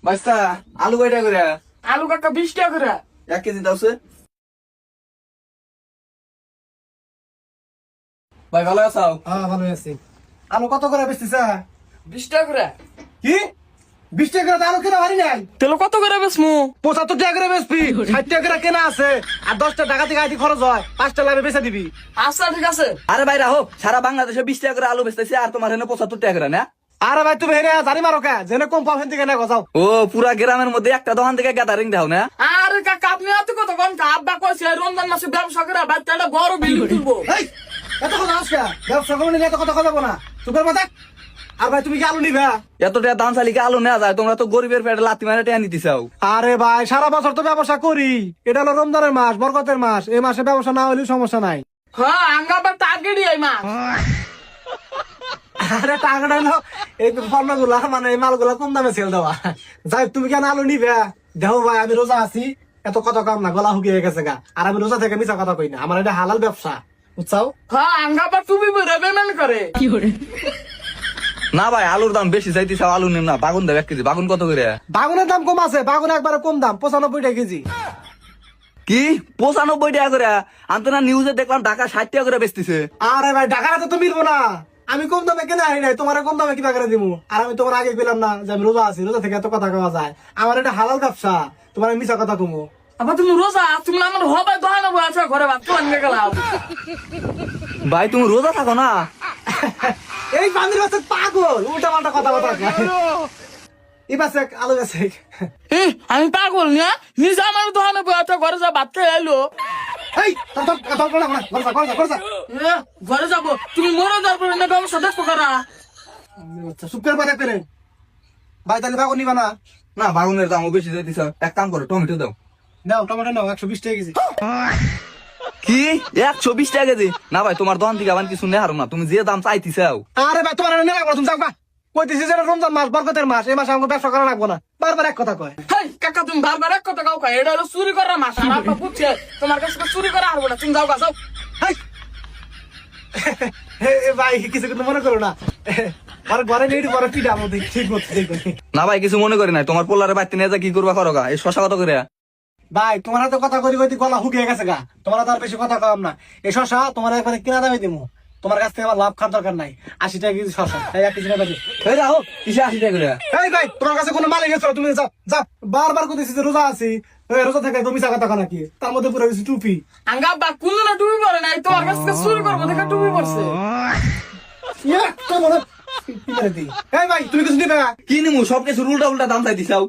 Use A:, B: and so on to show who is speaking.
A: বাইস্তা আলু কয়টা করে?
B: আলু কাকা 20 টাকা করে।
A: 1 কেজি দাওছে। ভাই ভালো আছো?
C: হ্যাঁ ভালো আছি। আলু কত করে বেচতেছে?
B: 20 টাকা করে।
C: কি 20 টাকা করে আলু কেনা হারি নাই?
B: তেল কত করে বেচমু?
C: 75 টাকা করে বেচবি, 60 টাকা করে কেনা আছে আর 10টা টাকা থেকে আইটি খরচ হয়, 5টা লাভে বেচে দিবি।
B: আচ্ছা ঠিক আছে।
A: আরে ভাই রাহো, সারা বাংলাদেশে 20 টাকা করে আলু বেচতেছে আর তোমার এখানে 75 টাকা করে না?
C: আরে ভাই তুমি হেরে জানি মারো কা যেন কম পাবেন থেকে না গজাও।
A: ও পুরা গ্রামের মধ্যে একটা দোকান থেকে গ্যাদারিং দাও না?
B: আরে কাকা আপনি এত কত কোন আব্বা কইছে রমজান মাসে ব্যবসা করে বাচ্চাটা বড় বিল্ডিং তুলবো।
C: এই এত কথা আজকে ব্যবসা করলে এত কথা কথা না সুপার মাথা। আর ভাই তুমি কি আলু নিবা?
A: এত টাকা দাম চালিকে আলু নেওয়া যায়? তোমরা তো গরিবের পেটে লাথি মারে টাকা নিতে চাও।
C: আরে ভাই সারা বছর তো ব্যবসা করি, এটা হলো রমজানের মাস, বরকতের মাস, এই মাসে ব্যবসা না হলেও সমস্যা নাই।
B: হ্যাঁ আঙ্গাবার টার্গেটই এই মা।
C: আরে টাকাটা হলো এই পণ্যগুলা মানে এই মালগুলা কম দামে সেল দেওয়া। যাই তুমি কেন আলু নিবে? দেখো ভাই আমি রোজা আছি, এত কথা কাম না, গলা হুকিয়ে গেছে গা। আর আমি রোজা থেকে মিছা কথা কই না, আমার এটা হালাল ব্যবসা বুঝছাও।
B: হ্যাঁ আঙ্গাবার তুমি পেমেন্ট করে কি করে?
A: না ভাই আলুর দাম বেশি চাইতে চাও, আলু নিন না। বাগুন দেব 1 কেজি। বাগুন কত করে?
C: বাগুনের দাম কম আছে, বাগুন একবারে কম দাম, 95 টাকা কেজি।
A: কি 95 টাকা করে? আমি না নিউজে দেখলাম ঢাকা 60 টাকা করে বেচতেছে।
C: আরে ভাই ঢাকাতে তো মিলবো না, আমি কম দামে কেনা আনি নাই, তোমার কম দামে কিনা করে দিবো? আর আমি তোমার আগে পেলাম না যে আমি রোজা আছি, রোজা থেকে এত কথা কওয়া যায়? আমার এটা হালাল ব্যবসা, তোমার মিছা কথা কমো।
B: আবার তুমি রোজা তুমি আমার হবাই দোকানে বসে ঘরে ভাত তো আনবে গেলাম।
A: ভাই তুমি রোজা থাকো না?
C: এই বান্দির বাচ্চা পাগল, উল্টা পাল্টা কথা কথা ইবাসে আলু গেছে।
B: আমি পাগল না নিজে আমার দোকানে বসে ঘরে যা ভাত খেয়ে এলো।
C: এই
B: ঘরে যাবো তুমি মরে যাবো না ব্যবসা দেখো করা।
C: শুক্রের পরে করে ভাই তাহলে বাগুন নিবা না?
A: না বাগুনের দামও বেশি চাইতেছ। এক কাম করো টমেটো দাও।
C: নাও টমেটো নাও, 120 টাকা কেজি।
A: কি 120 টাকা কেজি? না ভাই তোমার দোকান থেকে আবার কিছু নেহারো না, তুমি যে দাম চাইতেছাও।
C: আরে ভাই তোমার নেই লাগবো, তুমি যাও গা। কইতেছি যে রমজান মাস, বরকতের মাস, এই মাসে আমাকে ব্যবসা করা লাগবো না। বারবার এক কথা কয়।
B: হেই কাকা তুমি বারবার এক কথা কাউ এটা হলো চুরি করার মাস আর আপা বুঝছে তোমার কাছে চুরি করা হারবো না, তুমি যাও গা যাও।
C: হেই, এ ভাই কিছু কিন্তু মনে করো না, আর ঘরে নেই পরে পিঠা আমাদের ঠিক মতো দেখবে।
A: না ভাই কিছু মনে করি নাই। তোমার পোলারে বাইতে নিয়ে যা কি করবা করো গা। এই শশা কত করে?
C: ভাই তোমার হাতে কথা করি কই গলা হুকিয়ে গেছে গা, তোমার তো আর বেশি কথা কম না। এই শশা তোমার একবারে কিনা দামে দিমু, তোমার কাছ থেকে আমার লাভ খাওয়ার দরকার নাই। 80 টাকা কেজি শশা, এই 1 কেজি নেবে।
A: এই রাহো, কিসে 80 টাকা করে?
C: এই ভাই তোমার কাছে কোনো মালিক গেছো, তুমি যাও যাও। বারবার কইতেছি যে রোজা আছি, রোজা থেকে তুমি মিছা কথা নাকি? তার মধ্যে পুরো কিছু টুপি।
B: আঙ্গা বা কোনো না টুপি পরে নাই, তোমার কাছ থেকে চুরি করবো দেখে টুপি পরছে।
C: ইয়া তো মনে এই ভাই তুমি কিছু দিবে না?
A: কি নিমু? সব কিছু উল্টা উল্টা দাম চাইতেছাও।